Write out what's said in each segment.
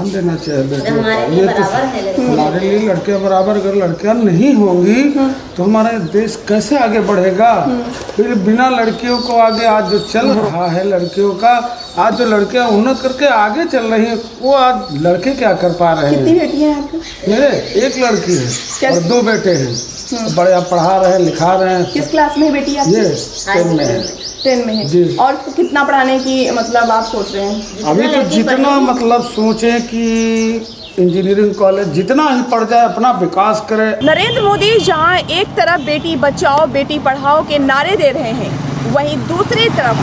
हम देना चाहिए बेटियों का। ये तो हमारे लिए लड़कियां बराबर, अगर लड़कियां नहीं होंगी तो हमारा देश कैसे आगे बढ़ेगा। फिर बिना लड़कियों को आगे आज जो चल रहा है लड़कियों का, आज जो लड़कियां उन्नत करके आगे चल रही हैं वो आज लड़के क्या कर पा रहे हैं। कितनी बेटियां हैं आपकी? मेरे एक लड़की है और 2 बेटे हैं। बड़े आप पढ़ा रहे हैं, लिखा रहे हैं। किस क्लास में है बेटी आपकी? ये 10 में है। 10 में है जी। और कितना पढ़ाने की मतलब आप सोच रहे हैं? अभी तो जितना मतलब सोचें कि इंजीनियरिंग कॉलेज जितना ही पढ़ जाए, अपना विकास करे। नरेंद्र मोदी जहां एक तरफ बेटी बचाओ बेटी पढ़ाओ के नारे दे रहे हैं, वहीं दूसरी तरफ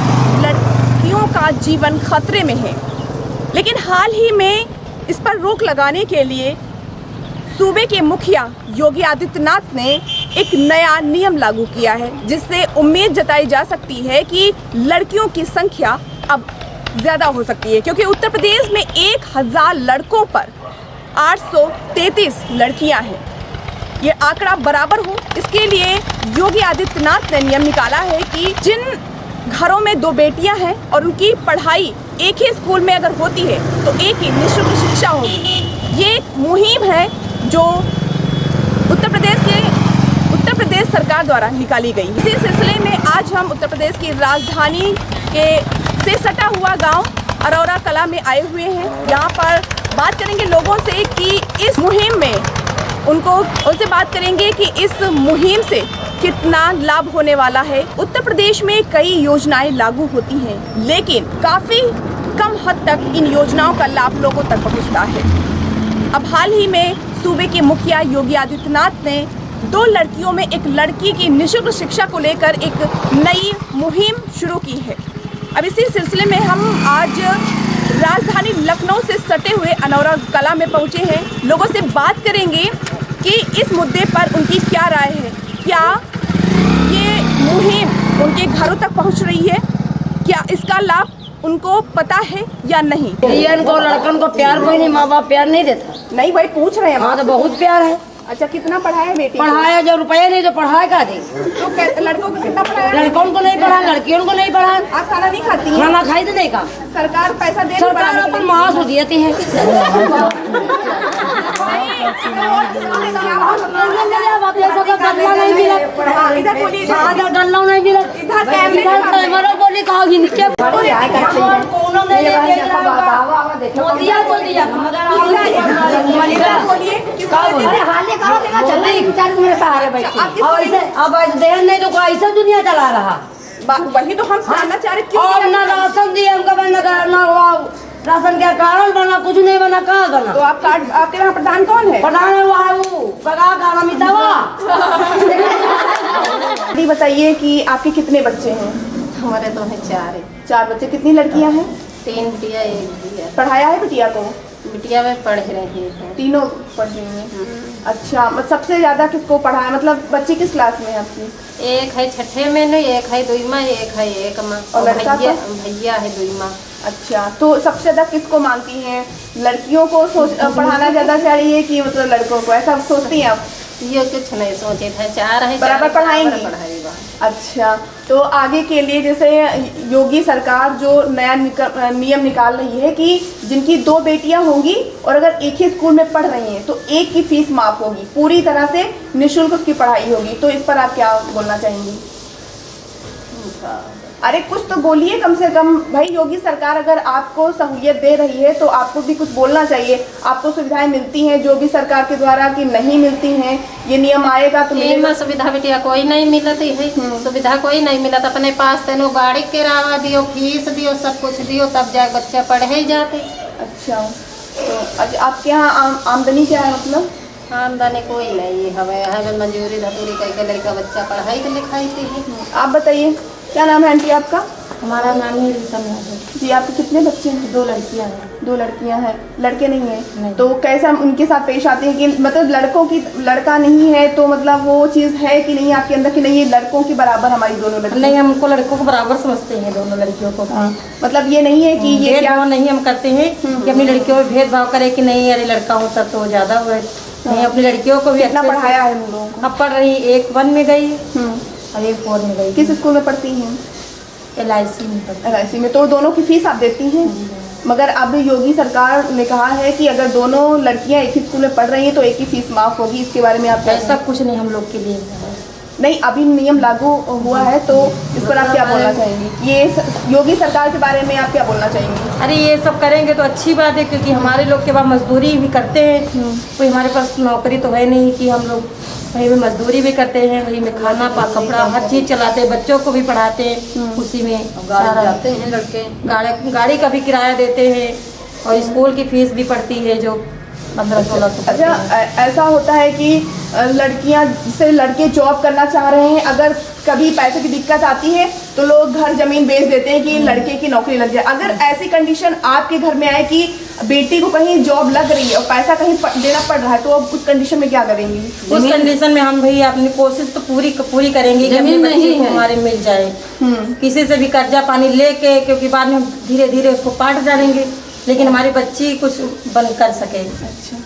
लड़कियों का जीवन खतरे में है। लेकिन हाल ही में इस पर रोक लगाने के लिए सूबे के मुखिया योगी आदित्यनाथ ने एक नया नियम लागू किया है, जिससे उम्मीद जताई जा सकती है कि लड़कियों की संख्या अब ज़्यादा हो सकती है, क्योंकि उत्तर प्रदेश में 1000 लड़कों पर 833 लड़कियां हैं। ये आंकड़ा बराबर हो, इसके लिए योगी आदित्यनाथ ने नियम निकाला है कि जिन घरों में 2 बेटियां हैं और उनकी पढ़ाई एक ही स्कूल में अगर होती है तो एक ही निःशुल्क शिक्षा होगी। ये एक मुहिम है जो उत्तर प्रदेश सरकार द्वारा निकाली गई। इसी सिलसिले में आज हम उत्तर प्रदेश की राजधानी से सटा हुआ गांव अरौरा कला में आए हुए हैं। यहाँ पर बात करेंगे लोगों से कि इस मुहिम में उनसे बात करेंगे कि इस मुहिम से कितना लाभ होने वाला है। उत्तर प्रदेश में कई योजनाएं लागू होती हैं, लेकिन काफ़ी कम हद तक इन योजनाओं का लाभ लोगों तक पहुँचता है। अब हाल ही में सूबे के मुखिया योगी आदित्यनाथ ने 2 लड़कियों में एक लड़की की निःशुल्क शिक्षा को लेकर एक नई मुहिम शुरू की है। अब इसी सिलसिले में हम आज राजधानी लखनऊ से सटे हुए अनौरा कला में पहुंचे हैं। लोगों से बात करेंगे कि इस मुद्दे पर उनकी क्या राय है, क्या ये मुहिम उनके घरों तक पहुंच रही है, क्या इसका लाभ उनको पता है या नहीं। इनको लड़कन को प्यार कोई नहीं, माँ बाप प्यार नहीं देता। नहीं भाई पूछ रहे हैं। हाँ तो बहुत प्यार है। अच्छा कितना पढ़ाया बेटी? पढ़ाया जब रुपया नहीं तो पढ़ाया का दे। तो लड़कों को कितना पढ़ाया? लड़कों को नहीं पढ़ा, लड़कियों को नहीं पढ़ा। आप खाना नहीं खाती हैं? खाना खाई तो नहीं का। सरकार पैसा दे, सरकार अपन मास हो देती है। गल्ला नहीं मिला, इधर बोलिए, गल्ला नहीं मिला, कैमरा बोली कहा नीचे मोदिया को दिया अब देर नहीं तो ऐसा दुनिया चला रहा। वही तो हम जानना चाह रहे और ना राशन दिए हमको, ना राशन का कारण बना, कुछ नहीं बना, कहाँ बना। तो आप कार्ड, आपके यहाँ प्रधान कौन है? प्रधान है वो पगा का अमितावा। बताइए कि आपके कितने बच्चे हैं? हमारे तो हैं 4 बच्चे। कितनी लड़कियां हैं? 3 बिटिया 1 बिटिया। पढ़ाया है बिटिया को? बिटिया में पढ़ रही है। तीनों पढ़ रही हैं। अच्छा, मतलब सबसे ज्यादा किसको पढ़ाया? मतलब बच्ची किस क्लास में है आपकी? एक है 6ठे में, एक है 2 में, एक है 1 में और लड़का भैया है 2 में। अच्छा, तो सबसे ज्यादा किसको मानती हैं? लड़कियों को पढ़ाना ज्यादा चाहिए कि मतलब लड़कों को, ऐसा सोचती हैं आप? ये कुछ नहीं सोचे थे, 4 है बराबर पढ़ाएंगी। अच्छा, तो आगे के लिए जैसे योगी सरकार जो नया नियम निकाल रही है कि जिनकी 2 बेटियां होंगी और अगर एक ही स्कूल में पढ़ रही हैं तो एक की फीस माफ होगी, पूरी तरह से निःशुल्क उसकी पढ़ाई होगी, तो इस पर आप क्या बोलना चाहेंगी? अरे कुछ तो बोलिए कम से कम भाई। योगी सरकार अगर आपको सहूलियत दे रही है तो आपको भी कुछ बोलना चाहिए। आपको सुविधाएं मिलती हैं जो भी सरकार के द्वारा कि नहीं मिलती हैं, ये नियम आएगा तो मिलेगा। सुविधा बिटिया कोई नहीं मिलती है, सुविधा कोई नहीं मिलता। अपने पास तेनो गाड़ी किराया दियो, फीस दियो, सब कुछ दियो, तब जाके बच्चा पढ़े ही जाते। अच्छा, तो आपके यहाँ आमदनी क्या है? मतलब आमदनी कोई नहीं हमें मंजूरी धतूरी करके लड़का बच्चा पढ़ाई तो लिखाई थी। आप बताइए, क्या नाम है आंटी आपका? हमारा नाम है रीतम यादव। जी, आपके कितने बच्चे हैं? 2 लड़कियां हैं। 2 लड़कियां हैं, लड़के नहीं हैं? नहीं। तो कैसा उनके साथ पेश आते हैं कि मतलब लड़का नहीं है तो मतलब वो चीज़ है कि नहीं आपके अंदर कि नहीं ये लड़कों के बराबर हमारी दोनों लड़कियां? नहीं, हम उनको लड़कों को बराबर समझते हैं, दोनों लड़कियों को। मतलब ये नहीं है कि ये भेदभाव नहीं हम करते हैं कि अपनी लड़कियों में भेदभाव करे कि नहीं अरे लड़का होता तो ज्यादा हुआ। नहीं, अपनी लड़कियों को भी कितना पढ़ाया है हम लोगों को? अब पढ़ रही, एक 1 में गई और एक 4 में गई। किस स्कूल में पढ़ती हैं? LIC में पढ़ती। LIC में। तो दोनों की फीस आप देती हैं? मगर अब योगी सरकार ने कहा है कि अगर दोनों लड़कियां एक ही स्कूल में पढ़ रही हैं तो एक ही फीस माफ होगी। इसके बारे में आप क्या ऐसा कुछ नहीं हम लोग के लिए है। नहीं, अभी नियम लागू हुआ है तो इस पर आप क्या बोलना चाहेंगी? ये योगी सरकार के बारे में आप क्या बोलना चाहेंगी? अरे ये सब करेंगे तो अच्छी बात है, क्योंकि हमारे लोग के पास मजदूरी भी करते हैं, कोई हमारे पास नौकरी तो है नहीं कि हम लोग वहीं में मजदूरी भी करते हैं, वहीं में खाना कपड़ा हर चीज़ चलाते हैं, बच्चों को भी पढ़ाते हैं, उसी में गाड़ी जाते हैं लड़के, गाड़ी का भी किराया देते हैं और स्कूल की फीस भी पड़ती है जो 15-16 अच्छा, ऐसा होता है कि लड़कियां से लड़के जॉब करना चाह रहे हैं, अगर कभी पैसे की दिक्कत आती है तो लोग घर जमीन बेच देते हैं कि लड़के की नौकरी लग जाए। अगर ऐसी कंडीशन आपके घर में आए कि बेटी को कहीं जॉब लग रही है और पैसा कहीं देना पड़ रहा है, तो अब उस कंडीशन में क्या करेंगी? उस कंडीशन में हम भाई अपनी कोशिश तो पूरी करेंगे कि जमीन नहीं है हमारे मिल जाए, किसी से भी कर्जा पानी लेके, क्योंकि बाद में हम धीरे धीरे उसको पाट डालेंगे, लेकिन हमारी बच्ची कुछ बन कर सके। अच्छा,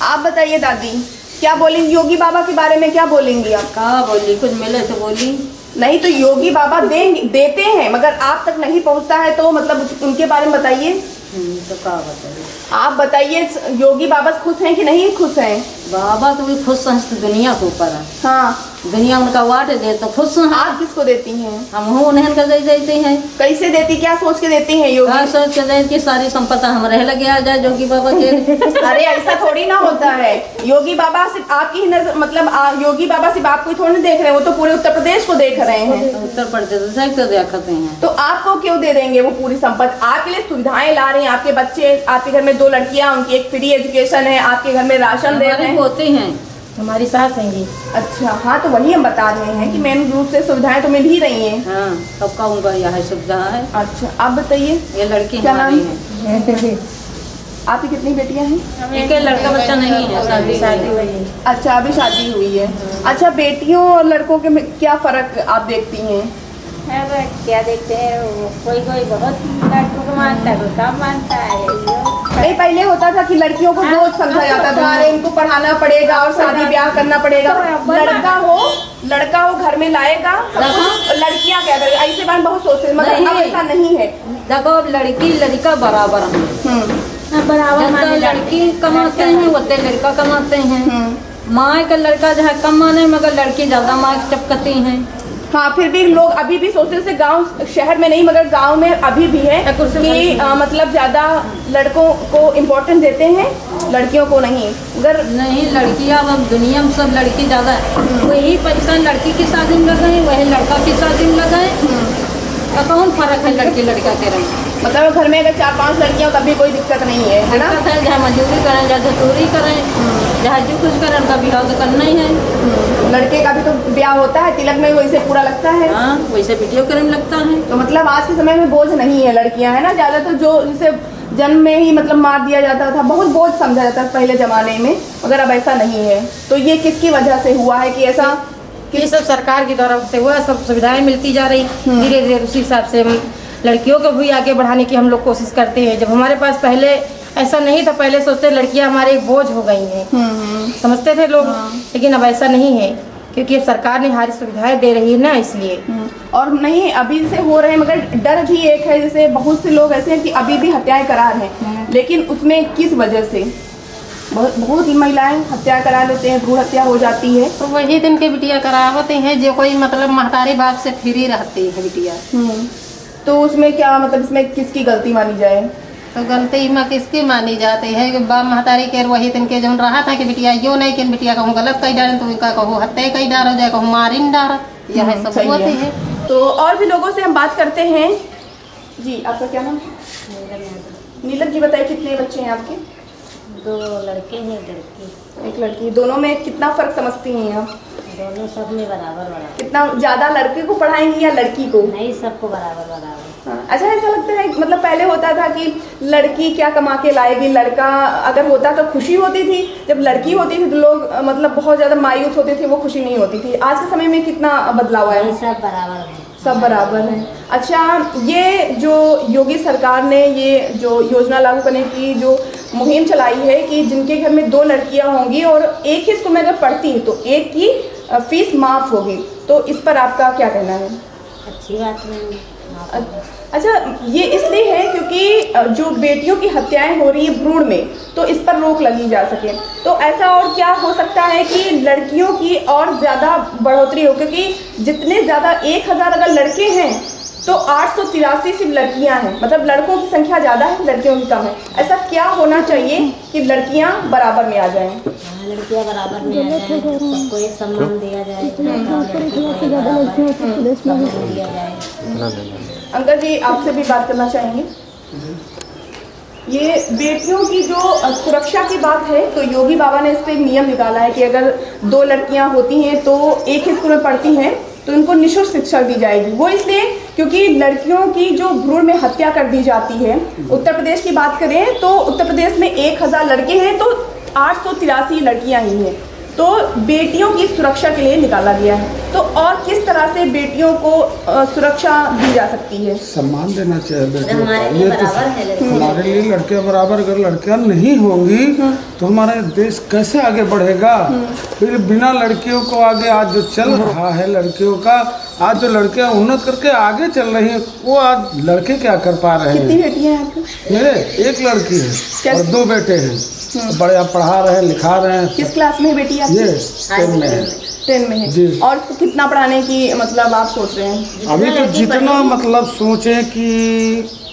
आप बताइए दादी, क्या बोलेंगी योगी बाबा के बारे में? क्या बोलेंगी आप? कहाँ बोली, कुछ मिले तो बोली नहीं, तो योगी बाबा देते हैं मगर आप तक नहीं पहुंचता है, तो मतलब उनके बारे में बताइए। तो क्या बताइए, आप बताइए, योगी बाबा खुश हैं कि नहीं खुश हैं? बाबा तो भी खुश हैं, तो दुनिया के ऊपर है। हाँ, दुनिया उनका वाट दे तो खुश हैं। आप किसको देती हैं? हम उन्हें का देते हैं। कैसे देती, क्या सोच के देती हैं योगी? क्या सोच के दें कि सारी संपत्ति हमारे लगे आ जाए योगी बाबा के। अरे ऐसा थोड़ी ना होता है, योगी बाबा सिर्फ आपकी ही नजर, मतलब योगी बाबा सिर्फ आपको ही थोड़ी नहीं देख रहे हैं, वो तो पूरे उत्तर प्रदेश को देख रहे हैं। उत्तर प्रदेश तो देखते हैं। तो आपको क्यों दे देंगे वो पूरी संपत्ति? आपके लिए सुविधाएं ला रहे हैं, आपके बच्चे, आपके घर में 2 लड़कियां, उनकी एक फ्री एजुकेशन है, आपके घर में राशन दे रहे हैं। होते हैं हमारी सास हैं जी। अच्छा, हाँ, तो वही हम बता रहे हैं कि मेन रूप से सुविधाएं तो मिल ही रही हैं। हाँ, सबका उनका यह सुविधा है। अच्छा, आप बताइए, ये लड़की क्या नाम है? आपकी कितनी बेटियां हैं? एक लड़का बच्चा नहीं है, शादी हुई है। अच्छा, अभी शादी हुई है। अच्छा, बेटियों और लड़कों के में क्या फर्क आप देखती हैं? क्या देखते हैं, कोई बहुत लड़कों को मानता है, कोई कम मानता है। नहीं, पहले होता था कि लड़कियों को बहुत समझा जाता था, अरे इनको पढ़ाना पड़ेगा और शादी ब्याह करना पड़ेगा, लड़का हो घर में लाएगा, लड़कियां क्या करेंगी, ऐसे बात बहुत सोचते हैं, मगर अब ऐसा नहीं है। देखो, अब लड़की लड़का बराबर है, बराबर लड़की कमाते हैं उतने लड़का कमाते हैं। माँ का लड़का जो है कम माने, मगर लड़की ज्यादा माँ चपकती हैं। हाँ, फिर भी लोग अभी भी सोचते हैं, गांव शहर में नहीं मगर गांव में अभी भी है कि मतलब ज्यादा लड़कों को इम्पोर्टेंस देते हैं, लड़कियों को नहीं। मगर नहीं, लड़कियां अब दुनिया में सब लड़की ज्यादा है, वही पैसा लड़की की शादी में लगाए, वही लड़का की शादी में लगाए, तो कौन फर्क है लड़की लड़का के रंग? मतलब घर में अगर 4-5 लड़कियां हो तब भी कोई दिक्कत नहीं है ना? जहाँ मजदूरी करें, जहाँ धतूरी करें, जहाँ जो कुछ करें, उनका ब्याह तो करना ही है। लड़के का भी तो ब्याह होता है, तिलक में वैसे पूरा लगता है। हाँ, वैसे वीडियो करने लगता है। तो मतलब आज के समय में बोझ नहीं है लड़कियां, है ना? ज्यादातर जो जिसे जन्म में ही मतलब मार दिया जाता था, बहुत बोझ समझा जाता था पहले जमाने में, मगर अब ऐसा नहीं है। तो ये किसकी वजह से हुआ है कि ऐसा? ये सब सरकार की तरफ से हुआ, सब सुविधाएं मिलती जा रही धीरे धीरे, उसी हिसाब से हम लड़कियों को भी आगे बढ़ाने की हम लोग कोशिश करते हैं। जब हमारे पास पहले ऐसा नहीं था, पहले सोचते लड़कियां हमारे एक बोझ हो गई हैं, समझते थे लोग, लेकिन अब ऐसा नहीं है, क्योंकि अब सरकार ने हमारी सुविधाएं दे रही है ना, इसलिए। और नहीं, अभी से हो रहे हैं, मगर डर भी एक है, जैसे बहुत से लोग ऐसे हैं कि अभी भी हत्याएं करा रहे हैं, लेकिन उसमें किस वजह से बहुत महिलाएं हत्या करा लेते हैं, भ्रूण हत्या हो जाती है। तो वही दिन के बिटिया करा होती है जो कोई मतलब महतारी बाप से फ्री रहती है बिटिया। तो उसमें क्या मतलब, इसमें किसकी गलती मानी जाए? तो गलती में किसकी मानी जाती है कि बाप महतारी के वही दिन के जो रहा था कि बिटिया यो नहीं कि बिटिया कहूँ गलत कही डालें, तो उनका कहूँ हत्या कही डालो जाए, कहूँ मारी न डाल, यह सब होती है। तो और भी लोगों से हम बात करते हैं। जी, आपका क्या नाम? नीलम जी, बताइए कितने बच्चे हैं आपके? 2 लड़के हैं, लड़की। एक लड़की। दोनों में कितना फर्क समझती हैं आप? दोनों सब में बराबर। कितना ज्यादा लड़के को पढ़ाएंगी या लड़की को? नहीं, सबको बराबर। अच्छा, ऐसा लगता है मतलब पहले होता था कि लड़की क्या कमा के लाएगी, लड़का अगर होता तो खुशी होती थी, जब लड़की होती थी तो लोग मतलब बहुत ज्यादा मायूस होते थे, वो खुशी नहीं होती थी। आज के समय में कितना बदलाव आया है? सब बराबर है, सब बराबर है। अच्छा, ये जो योगी सरकार ने ये जो योजना लागू करने की जो मुहिम चलाई है कि जिनके घर में 2 लड़कियां होंगी और एक ही स्कूल में अगर पढ़ती हैं तो एक की फीस माफ होगी, तो इस पर आपका क्या कहना है? अच्छी बात नहीं। अच्छा, ये इसलिए है क्योंकि जो बेटियों की हत्याएं हो रही है भ्रूण में, तो इस पर रोक लगी जा सके। तो ऐसा और क्या हो सकता है कि लड़कियों की और ज़्यादा बढ़ोतरी हो, क्योंकि जितने ज़्यादा 1000 अगर लड़के हैं तो 883 सिर्फ लड़कियां हैं, मतलब लड़कों की संख्या ज़्यादा है, लड़कियों की कम है। ऐसा क्या होना चाहिए कि लड़कियां बराबर में आ जाएं? लड़कियां बराबर में आ जाएं, सबको एक सम्मान दिया जाए, अंकल जी आपसे भी बात करना चाहेंगे। ये बेटियों की जो सुरक्षा की बात है, तो योगी बाबा ने इस पर एक नियम निकाला है कि अगर 2 लड़कियां होती हैं तो एक ही स्कूल में पढ़ती हैं तो उनको निःशुल्क शिक्षा दी जाएगी। वो इसलिए क्योंकि लड़कियों की जो भ्रूण में हत्या कर दी जाती है, उत्तर प्रदेश की बात करें तो उत्तर प्रदेश में 1000 लड़के हैं तो 883 लड़कियां ही हैं। तो बेटियों की सुरक्षा के लिए निकाला गया है। तो और किस तरह से बेटियों को सुरक्षा दी जा सकती है? सम्मान देना चाहिए बेटियों को। हमारे लिए बराबर है, हमारे लिए लड़कियां बराबर, अगर लड़कियां नहीं होंगी तो हमारा देश कैसे आगे बढ़ेगा? फिर बिना लड़कियों को आगे आज जो चल रहा है लड़कियों का, आज जो लड़कियां उन्नत करके आगे चल रही हैं, वो आज लड़के क्या कर पा रहे हैं? कितनी बेटियां हैं आपकी? मेरे 1 लड़की है और 2 बेटे हैं। बड़े आप पढ़ा रहे हैं, लिखा रहे हैं। किस क्लास में है बेटी आपकी? ये 10 में है। 10 में है जी। और कितना पढ़ाने की मतलब आप सोच रहे हैं? अभी तो जितना मतलब सोचें कि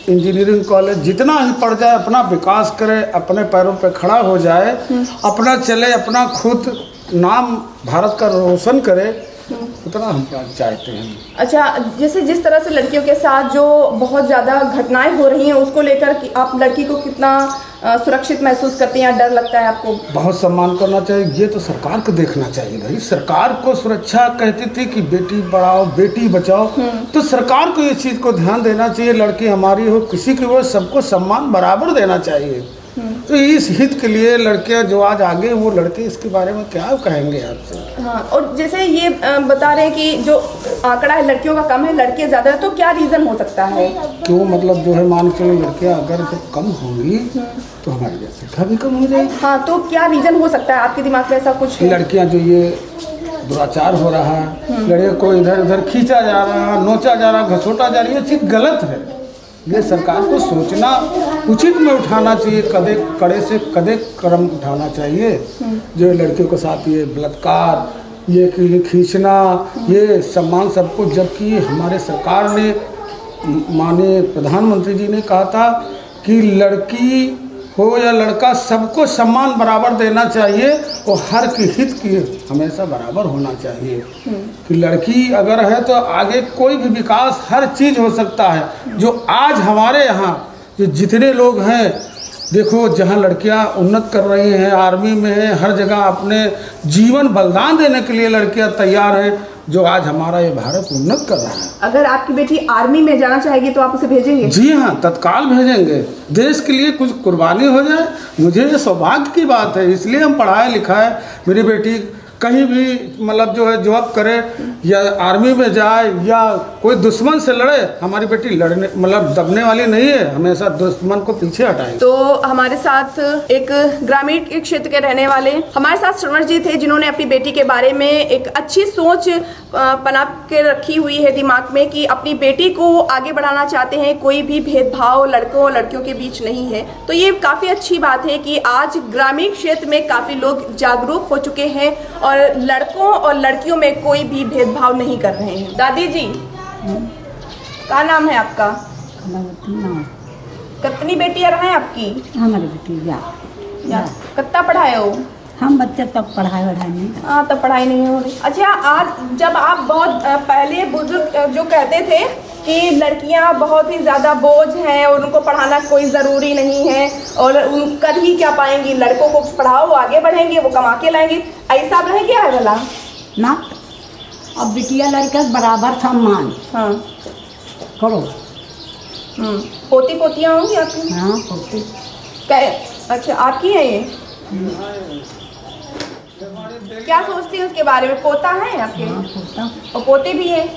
इंजीनियरिंग कॉलेज जितना ही पढ़ जाए, अपना विकास करे, अपने पैरों पे खड़ा हो जाए, अपना चले, अपना खुद नाम भारत का रोशन करे, उतना हम चाहते हैं। अच्छा, जैसे जिस तरह से लड़कियों के साथ जो बहुत ज़्यादा घटनाएं हो रही हैं, उसको लेकर कि आप लड़की को कितना सुरक्षित महसूस करते हैं या डर लगता है आपको? बहुत सम्मान करना चाहिए। ये तो सरकार को देखना चाहिए भाई। सरकार को सुरक्षा कहती थी कि बेटी पढ़ाओ बेटी बचाओ, तो सरकार को ये चीज़ को ध्यान देना चाहिए। लड़की हमारी हो किसी की हो, सबको सम्मान बराबर देना चाहिए। तो इस हित के लिए लड़कियां जो आज आगे, वो लड़के इसके बारे में क्या कहेंगे आपसे? हाँ, और जैसे ये बता रहे हैं कि जो आंकड़ा है लड़कियों का कम है, लड़के ज़्यादा है, तो क्या रीज़न हो सकता है? तो मतलब जो है मान के लड़कियां अगर जो कम होंगी तो हमारी जनसंख्या भी कम हो जाएगी। हाँ, तो क्या रीज़न हो सकता है आपके दिमाग में ऐसा कुछ? लड़कियां जो ये दुराचार हो रहा है, लड़के को इधर उधर खींचा जा रहा है, नोचा जा रहा है, घसोटा जा रही है, ये चीज़ गलत है। ये सरकार को सोचना उचित में उठाना चाहिए, कड़े से कड़े कदम उठाना चाहिए। जो लड़कियों के साथ ये बलात्कार, ये खींचना, ये सम्मान सबको, जबकि हमारे सरकार ने, माननीय प्रधानमंत्री जी ने कहा था कि लड़की हो या लड़का सबको सम्मान बराबर देना चाहिए और हर के हित की हमेशा बराबर होना चाहिए। कि लड़की अगर है तो आगे कोई भी विकास, हर चीज़ हो सकता है। जो आज हमारे यहाँ जो जितने लोग हैं, देखो जहाँ लड़कियाँ उन्नत कर रही हैं, आर्मी में हैं, हर जगह अपने जीवन बलिदान देने के लिए लड़कियाँ तैयार हैं, जो आज हमारा ये भारत उन्नत कर रहा है। अगर आपकी बेटी आर्मी में जाना चाहेगी तो आप उसे भेजेंगे? जी हाँ, तत्काल भेजेंगे। देश के लिए कुछ कुर्बानी हो जाए, मुझे ये सौभाग्य की बात है। इसलिए हम पढ़ाए लिखाए, मेरी बेटी कहीं भी मतलब जो है जॉब करे या आर्मी में जाए या कोई दुश्मन से लड़े, हमारी बेटी लड़ने मतलब दबने वाली नहीं है, हमेशा दुश्मन को पीछे हटाएंगे। तो हमारे साथ एक ग्रामीण क्षेत्र के रहने वाले हमारे साथ श्रवण जी थे, जिन्होंने अपनी बेटी के बारे में एक अच्छी सोच बना के रखी हुई है दिमाग में कि अपनी बेटी को आगे बढ़ाना चाहते हैं। कोई भी भेदभाव लड़कों और लड़कियों के बीच नहीं है। तो ये काफ़ी अच्छी बात है कि आज ग्रामीण क्षेत्र में काफ़ी लोग जागरूक हो चुके हैं और लड़कों और लड़कियों में कोई भी भेदभाव नहीं कर रहे हैं। दादी जी, क्या नाम है आपका? कितनी बेटियां हैं आपकी? हमारी बेटी या कितना पढ़ाए हो? हम बच्चे तक पढ़ाई नहीं। हाँ, तब पढ़ाई नहीं हो रही। अच्छा, आज जब आप बहुत पहले बुजुर्ग जो कहते थे कि लड़कियां बहुत ही ज़्यादा बोझ हैं और उनको पढ़ाना कोई ज़रूरी नहीं है और उन कर ही क्या पाएंगी, लड़कों को पढ़ाओ वो आगे बढ़ेंगे, वो कमा के लाएंगे, ऐसा रह गया है भला ना? अब बिटिया लड़का बराबर सम्मान हाँ करो। पोती पोतियाँ होंगी आपकी? हाँ, पोती। अच्छा, आपकी है ये? क्या सोचती है उसके बारे में? पोता है आपके? हाँ, पोता और पोते भी है?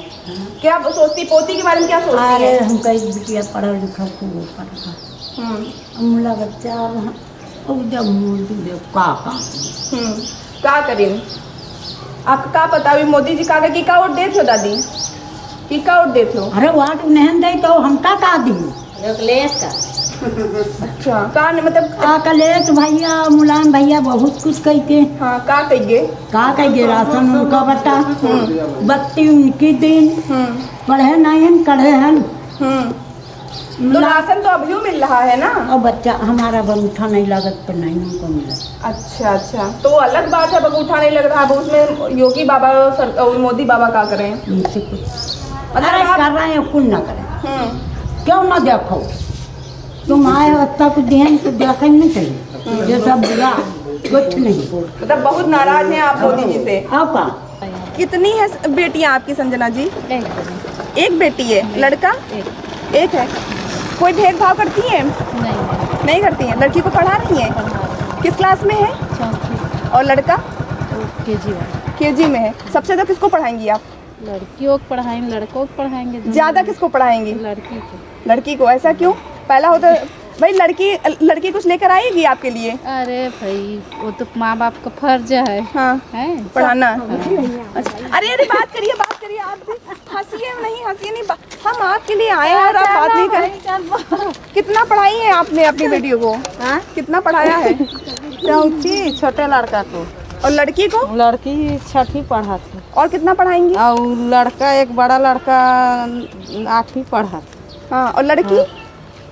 क्या सोचती, पोती के बारे में क्या सोचती है? अरे हम कई बिटिया पढ़ा लिखा को वो पढ़ा हमला बच्चा जब मोदी क्या करें? आपको क्या पता? अभी मोदी जी कागज की क्या वोट देते हो दादी? कि का वोट देते हो? अरे वाट नहीं दे तो हमका का दी अच्छा का मतलब का कलेश भैया मुलायम भैया बहुत कुछ कहते। हाँ का कहिए? का कहिए राशन उनका बता, बत्ती उनकी दिन, पढ़े नहीं कढ़े हैं। तो राशन तो अभी मिल रहा है ना? और बच्चा हमारा बगूठा नहीं लागत पर नहीं हमको मिला। अच्छा तो अलग बात है, बगूठा नहीं लग रहा। अब उसमें योगी बाबा और मोदी बाबा का करें? उनसे कुछ मतलब अरे आप कर रहे हैं कुल ना करें, क्यों ना देखो तुम आए अच्छा कुछ ध्यान तो देखा नहीं चाहिए, ये सब बुरा कुछ नहीं। मतलब बहुत नाराज हैं आप मोदी जी से। आपका कितनी है बेटियां आपकी संजना जी? एक बेटी है। लड़का एक है। कोई भेदभाव करती है? नहीं करती हैं। लड़की को पढ़ा रही हैं? किस क्लास में है? और लड़का? केजी में है। सबसे ज्यादा किसको पढ़ाएंगी आप? लड़कियों को पढ़ाएंगे, लड़कों को पढ़ाएंगे। ज्यादा किसको पढ़ाएंगी? लड़की को। ऐसा क्यों? पहला होता भाई लड़की कुछ लेकर आएगी आपके लिए? अरे भाई वो तो माँ बाप का फर्ज है। हाँ है पढ़ाना। अच्छा अरे बात करिए आप भी। हंसिए नहीं हम आपके लिए आए हैं और आप बात नहीं करें। कितना पढ़ाई है आपने अपनी बेटियों को? कितना पढ़ाया है? छोटे लड़का को। और लड़की को? लड़की 6वीं पढ़ा थी। और कितना पढ़ाएंगी? और लड़का एक बड़ा लड़का 8वीं पढ़ा था। हाँ और लड़की?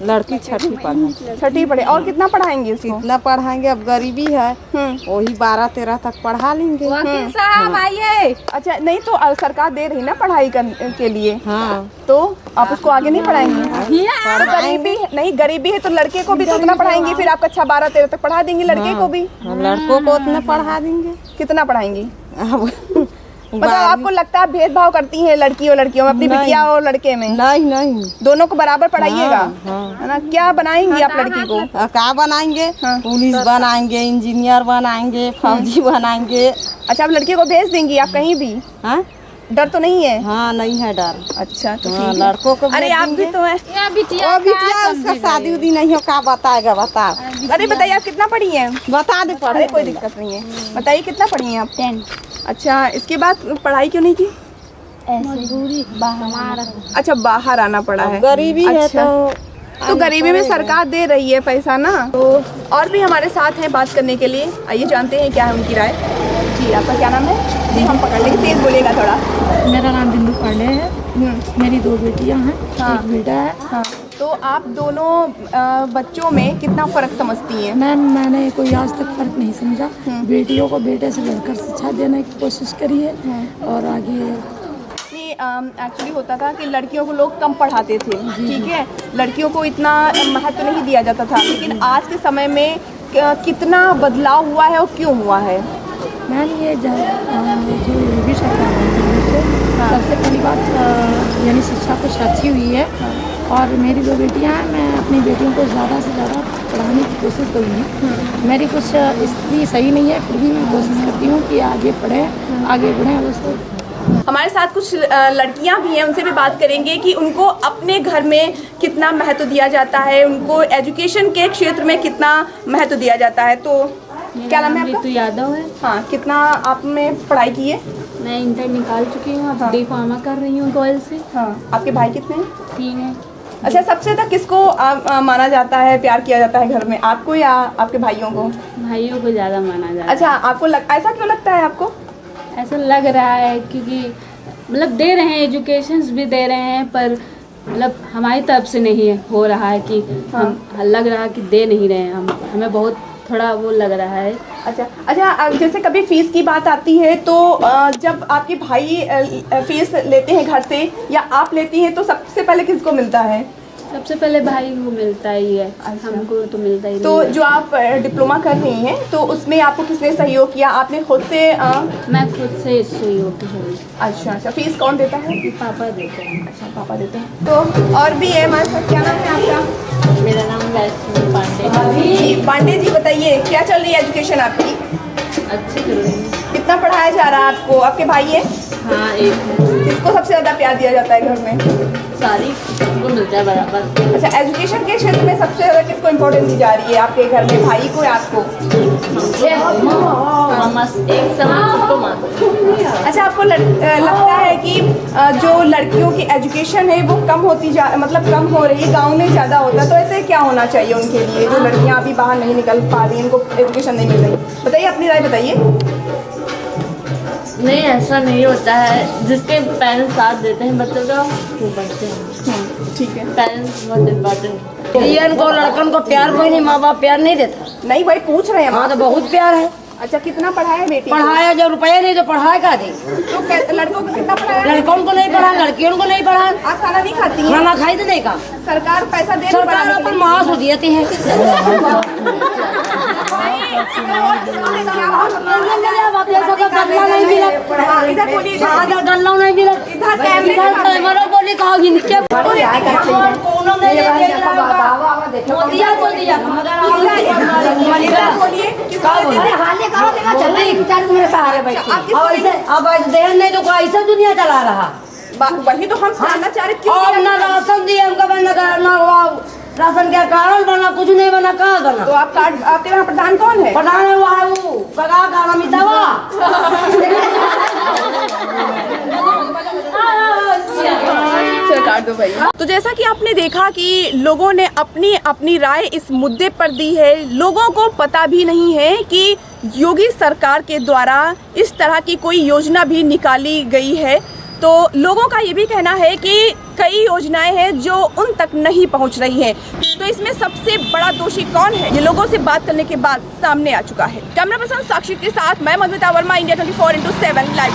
लड़की 6वीं पढ़ा। 6वीं पढ़े। और कितना पढ़ाएंगे उसको? कितना पढ़ाएंगे, अब गरीबी है वही 12-13 तक पढ़ा लेंगे। साहब आइए। अच्छा नहीं तो सरकार दे रही ना पढ़ाई के लिए। हाँ तो आप उसको आगे नहीं पढ़ाएंगे? तो गरीबी है तो लड़के को भी तो उतना पढ़ाएंगे, फिर आप अच्छा 12-13 तक पढ़ा देंगे लड़के को भी। लड़कों को उतना पढ़ा देंगे। कितना पढ़ाएंगी? मतलब आपको लगता है भेदभाव करती हैं लड़की और लड़कियों में, अपनी बिटिया और लड़के में? नहीं दोनों को बराबर पढ़ाइएगा। है ना? क्या बनाएंगी आप लड़की को? क्या बनाएंगे? पुलिस बनाएंगे, इंजीनियर बनाएंगे, फौजी बनाएंगे। अच्छा आप लड़के को भेज देंगी आप कहीं भी? हाँ डर तो नहीं है? हाँ नहीं है डर। अच्छा तो हाँ, लड़कों को अरे आप भी तो है। बिटिया उसका शादी उदी नहीं हो, क्या बताएगा बता। अरे बताइए आप कितना पढ़ी हैं? बता दे अरे कोई दिक्कत नहीं है, बताइए कितना पढ़ी हैं आप? 10। अच्छा इसके बाद पढ़ाई क्यों नहीं की? मजबूरी बाहर। अच्छा बाहर आना पड़ा है। गरीबी है तो गरीबी में सरकार दे रही है पैसा ना। तो और भी हमारे साथ हैं बात करने के लिए, आइए जानते हैं क्या है उनकी राय। जी आपका क्या नाम है? जी हम पकड़ लेंगे, तेज बोलेगा थोड़ा। मेरा नाम बिंदु पांडे है। मेरी 2 बेटियां हैं। हाँ। एक बेटा है। हाँ। तो आप दोनों बच्चों में कितना फर्क समझती हैं? मैंने कोई आज तक फर्क नहीं समझा। बेटियों को बेटे से बढ़कर शिक्षा देने की कोशिश करी है और आगे एक्चुअली होता था कि लड़कियों को लोग कम पढ़ाते थे, ठीक है, लड़कियों को इतना महत्व नहीं दिया जाता था। लेकिन आज के समय में कितना बदलाव हुआ है और क्यों हुआ है? मैम ये जो योगी सरकार है सबसे पहली बात यानी शिक्षा कुछ अच्छी हुई है। और मेरी 2 बेटियां हैं, मैं अपनी बेटियों को ज़्यादा से ज़्यादा पढ़ाने की कोशिश करूँगी। मेरी कुछ स्थिति सही नहीं है, फिर भी मैं कोशिश करती हूँ कि आगे पढ़ें, आगे बढ़ें। दोस्तों हमारे साथ कुछ लड़कियां भी हैं, उनसे भी बात करेंगे कि उनको अपने घर में कितना महत्व दिया जाता है, उनको एजुकेशन के क्षेत्र में कितना महत्व दिया जाता है। तो क्या नाम है आपका? ऋतु यादव है। हाँ कितना आपने पढ़ाई की है? मैं इंटर निकाल चुकी हूँ, अब D.Pharma कर रही हूँ गोयल से। हाँ आपके भाई कितने हैं? 3 है। अच्छा सबसे ज़्यादा किसको माना जाता है, प्यार किया जाता है घर में, आपको या आपके भाइयों को? भाइयों को ज़्यादा माना जाता है। अच्छा आपको ऐसा क्यों लगता है आपको? ऐसा लग रहा है क्योंकि मतलब दे रहे हैं, एजुकेशंस भी दे रहे हैं, पर मतलब हमारी तरफ से नहीं हो रहा है कि हम लग रहा है कि दे नहीं रहे हैं, हमें बहुत थोड़ा वो लग रहा है। अच्छा जैसे कभी फीस की बात आती है तो जब आपके भाई फीस लेते हैं घर से या आप लेती हैं तो सबसे पहले किसको मिलता है? सबसे पहले भाई को मिलता ही है। हमको तो मिलता ही तो नहीं। जो आप डिप्लोमा कर रही हैं तो उसमें आपको किसने सहयोग किया? आपने खुद से? मैं खुद से सहयोग की। अच्छा फीस कौन देता है? पापा देते हैं। अच्छा पापा देते हैं। तो और भी है हमारे साथ, क्या नाम है आपका? मेरा नाम वैष्णवी पांडे। जी पांडे जी बताइए क्या चल रही है एजुकेशन आपकी? अच्छी चल रही है। कितना पढ़ाया जा रहा है आपको? आपके भाई है? हाँ एक। किसको सबसे ज़्यादा प्यार दिया जाता है घर में? सारी सबको मिलता है बराबर। अच्छा एजुकेशन के क्षेत्र में सबसे ज़्यादा किसको इम्पोर्टेंस दी जा रही है आपके घर में, भाई को या आपको? एक समान सबको मानते हैं। अच्छा, आपको लगता है कि जो लड़कियों की एजुकेशन है वो कम होती कम हो रही है, गांव में ज़्यादा होता है, तो ऐसे क्या होना चाहिए उनके लिए जो लड़कियां अभी बाहर नहीं निकल पा रही, इनको एजुकेशन नहीं मिल रही? बताइए, अपनी राय बताइए। नहीं, ऐसा नहीं होता है। जिसके पेरेंट्स साथ देते हैं बच्चों का वो बढ़ते हैं। ठीक है, पेरेंट्स बहुत इम्पोर्टेंट। को लड़कन को प्यार कोई नहीं, माँ बाप प्यार नहीं देता। नहीं वही पूछ रहे हैं। हाँ तो बहुत प्यार है। अच्छा, कितना पढ़ाया बेटी? पढ़ाया, जब रुपया नहीं तो पढ़ाया का दे। तो लड़कों को कितना पढ़ाया? लड़कों को नहीं पढ़ा, लड़कियों को नहीं पढ़ा। आप खाना नहीं खाती हैं? खाना खाई देने का सरकार पैसा दे, सरकार अपन मास हो देती है। गल्ला नहीं मिला, इधर बोलिए, गल्ला नहीं मिला, कैमरा बोली कहा नीचे मोदिया को दिया अब देर नहीं तो ऐसा दुनिया चला रहा। वही तो हम जानना चाह रहे, और ना राशन दिए हमको, ना राशन का कारण बना, कुछ नहीं बना, कहाँ बना? तो आप कार्ड, आपके यहाँ प्रधान कौन है? प्रधान है वो पका का अमितावा। काट दो भाई। तो जैसा कि आपने देखा कि लोगों ने अपनी अपनी राय इस मुद्दे पर दी है। लोगों को पता भी नहीं है कि योगी सरकार के द्वारा इस तरह की कोई योजना भी निकाली गई है। तो लोगों का ये भी कहना है कि कई योजनाएं हैं जो उन तक नहीं पहुंच रही हैं। तो इसमें सबसे बड़ा दोषी कौन है, ये लोगों से बात करने के बाद सामने आ चुका है। कैमरा पर्सन साक्षी के साथ मैं मधुमिता वर्मा, इंडिया 24/7 लाइव।